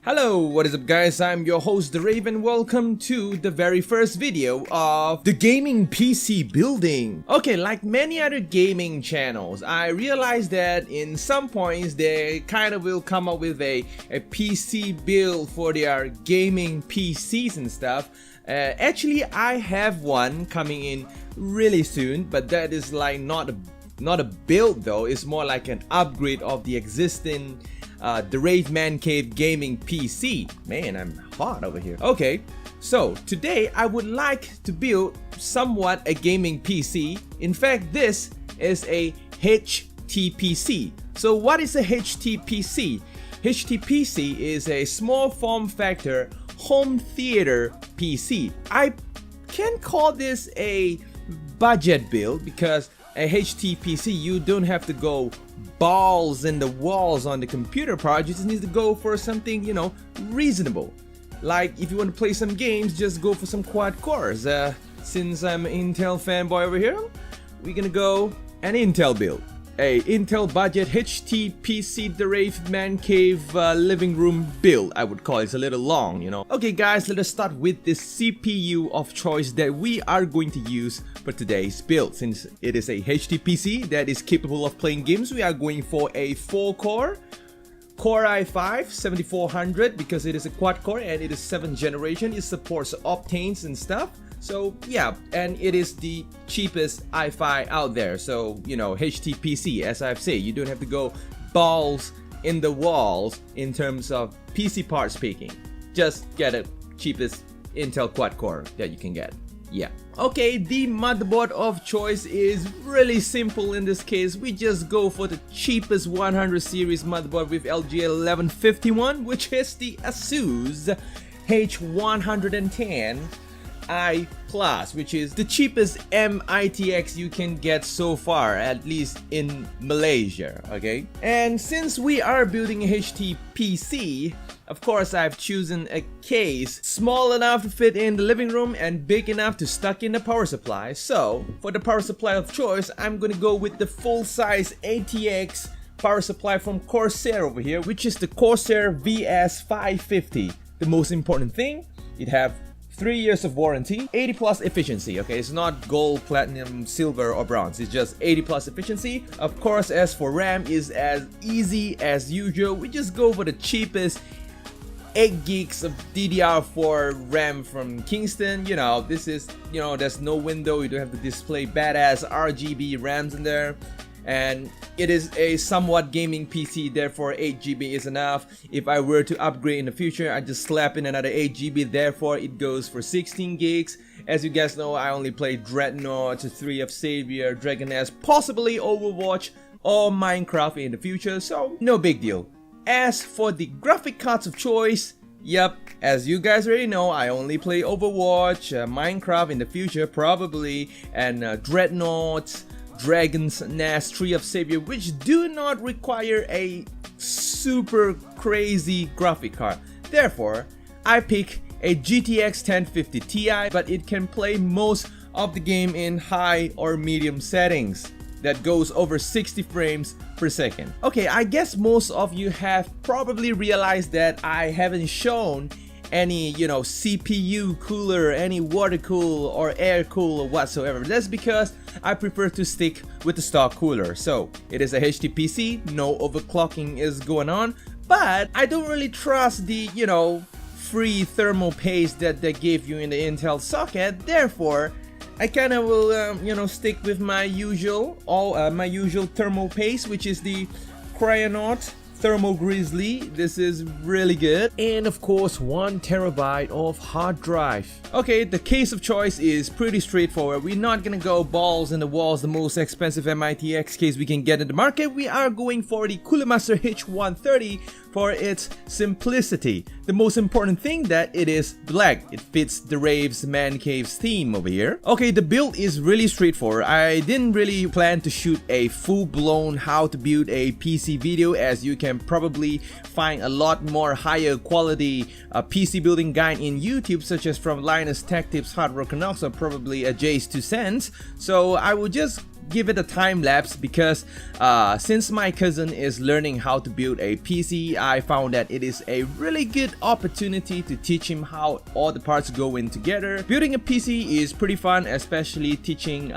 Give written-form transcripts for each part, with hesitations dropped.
Hello, what is up guys, I'm your host Therave and welcome to the very first video of the gaming PC building. Okay, like many other gaming channels, I realized that in some points they kind of will come up with a PC build for their gaming PCs and stuff. Actually, I have one coming in really soon, but that is like not a build though, it's more like an upgrade of the existing Therave MANCAVE gaming PC. Man, I'm hot over here. Okay, so today I would like to build somewhat a gaming PC. In fact, this is a HTPC. So what is a HTPC? HTPC is a small form factor home theater PC. I can call this a budget build because a HTPC, you don't have to go balls in the walls on the computer part. You just need to go for something, you know, reasonable. Like if you want to play some games, just go for some quad cores. Since I'm an Intel fanboy over here, we're gonna go an Intel build. A Intel budget HTPC Therave MANCAVE living room build, I would call it. It's a little long, you know. Okay guys, let us start with the CPU of choice that we are going to use for today's build. Since it is a HTPC that is capable of playing games, we are going for a 4-core Core i5 7400 because it is a quad core and it is 7th generation. It supports octanes and stuff. So yeah, and it is the cheapest i5 out there. So, you know, HTPC, as I've said, you don't have to go balls in the walls in terms of PC part speaking. Just get a cheapest Intel quad core that you can get. Yeah. Okay, the motherboard of choice is really simple in this case. We just go for the cheapest 100 series motherboard with LG1151, which is the ASUS H110 I Plus, which is the cheapest Mini-ITX you can get so far, at least in Malaysia. Okay, and since we are building a HTPC, of course I've chosen a case small enough to fit in the living room and big enough to stuck in the power supply. So for the power supply of choice, I'm gonna go with the full-size ATX power supply from Corsair over here, which is the Corsair VS550. The most important thing, it have 3 years of warranty, 80 plus efficiency. Okay, it's not gold, platinum, silver or bronze, it's just 80 plus efficiency. Of course, as for RAM, is as easy as usual. We just go for the cheapest 8 gigs of DDR4 RAM from Kingston. You know, this is, you know, there's no window, you don't have to display badass RGB RAMs in there. And it is a somewhat gaming PC, therefore 8 GB is enough. If I were to upgrade in the future, I just slap in another 8 GB, therefore it goes for 16 gigs. As you guys know, I only play DREADNOUGHT, 3 of Savior, Dragon Nest, possibly Overwatch or Minecraft in the future, so no big deal. As for the graphic cards of choice, yep, as you guys already know, I only play Overwatch, Minecraft in the future probably, and DREADNOUGHT, Dragon's Nest, 3 of Savior, which do not require a super crazy graphic card. Therefore, I pick a GTX 1050 Ti, but it can play most of the game in high or medium settings that goes over 60 frames per second. Okay, I guess most of you have probably realized that I haven't shown any, you know, CPU cooler, any water cool or air cool or whatsoever. That's because I prefer to stick with the stock cooler. So it is a HTPC, no overclocking is going on, but I don't really trust the, you know, free thermal paste that they give you in the Intel socket. Therefore, I kind of will, you know, stick with my usual, my usual thermal paste, which is the Cryonaut Thermal Grizzly. This is really good. And of course, 1 terabyte of hard drive. Okay, the case of choice is pretty straightforward. We're not gonna go balls in the walls, the most expensive Mini-ITX case we can get in the market. We are going for the Cooler Master H130 for its simplicity. The most important thing, that it is black. It fits Therave's MANCAVE's theme over here. Okay, the build is really straightforward. I didn't really plan to shoot a full-blown how to build a PC video, as you can probably find a lot more higher quality PC building guide in YouTube, such as from Linus Tech Tips, Hard Work, and also probably a JayzTwoCents. So I will just give it a time lapse because since my cousin is learning how to build a PC, I found that it is a really good opportunity to teach him how all the parts go in together. Building a PC is pretty fun, especially teaching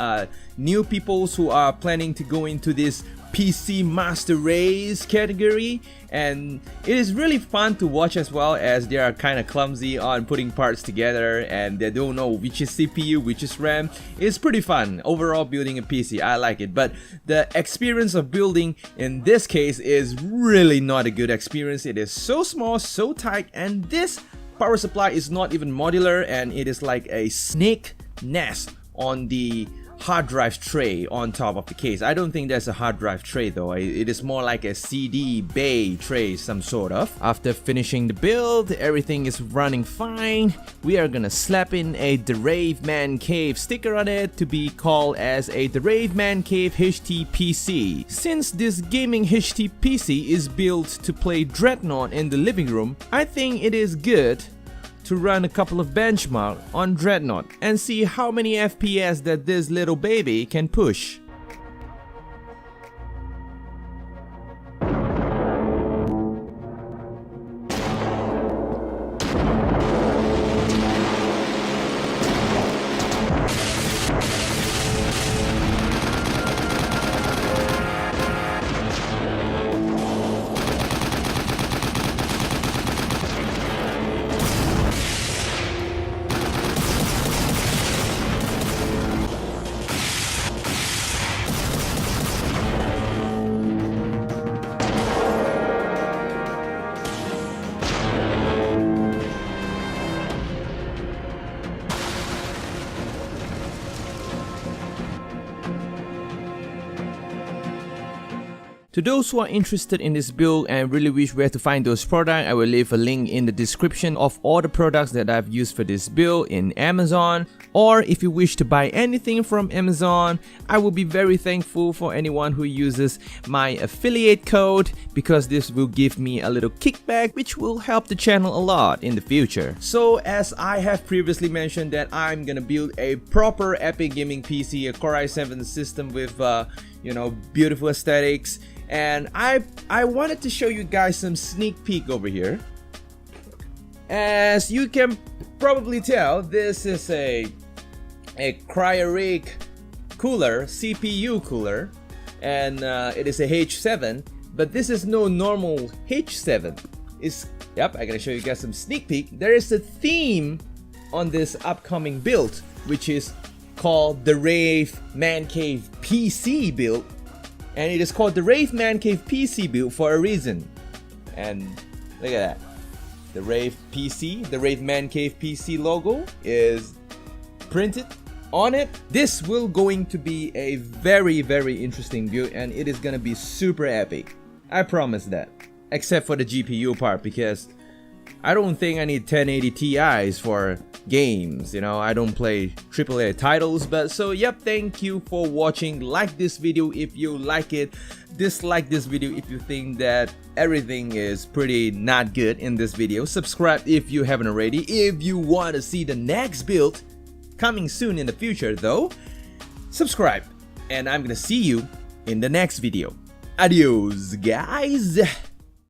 new people who are planning to go into this PC master race category, and it is really fun to watch as well, as they are kind of clumsy on putting parts together and they don't know which is CPU, which is RAM. It's pretty fun overall building a PC. I like it, but the experience of building in this case is really not a good experience. It is so small, so tight, and this power supply is not even modular, and it is like a snake nest on the hard drive tray on top of the case. I don't think there's a hard drive tray though. It is more like a CD bay tray, some sort of. After finishing the build, everything is running fine. We are gonna slap in a Therave MANCAVE sticker on it to be called as a Therave MANCAVE HTPC. Since this gaming HTPC is built to play Dreadnought in the living room, I think it is good to run a couple of benchmark on Dreadnought and see how many FPS that this little baby can push. To those who are interested in this build and really wish where to find those products, I will leave a link in the description of all the products that I've used for this build in Amazon. Or if you wish to buy anything from Amazon, I will be very thankful for anyone who uses my affiliate code, because this will give me a little kickback which will help the channel a lot in the future. So as I have previously mentioned that I'm gonna build a proper epic gaming PC, a Core i7 system with you know, beautiful aesthetics. And I wanted to show you guys some sneak peek over here. As you can probably tell, this is a cryogenic cooler, CPU cooler, and it is a H7, but this is no normal H7. Yep, I'm gonna show you guys some sneak peek. There is a theme on this upcoming build, which is called the Therave MANCAVE PC build. And it is called the Therave MANCAVE PC build for a reason. And look at that. The Therave PC, the Therave MANCAVE PC logo is printed on it. This will going to be a very, very interesting build, and it is gonna be super epic. I promise that. Except for the GPU part, because I don't think I need 1080 Ti's for games, you know. I don't play AAA titles. But so yep, thank you for watching. Like this video if you like it, dislike this video if you think that everything is pretty not good in this video. Subscribe if you haven't already. If you want to see the next build coming soon in the future though, subscribe, and I'm gonna see you in the next video. Adios guys.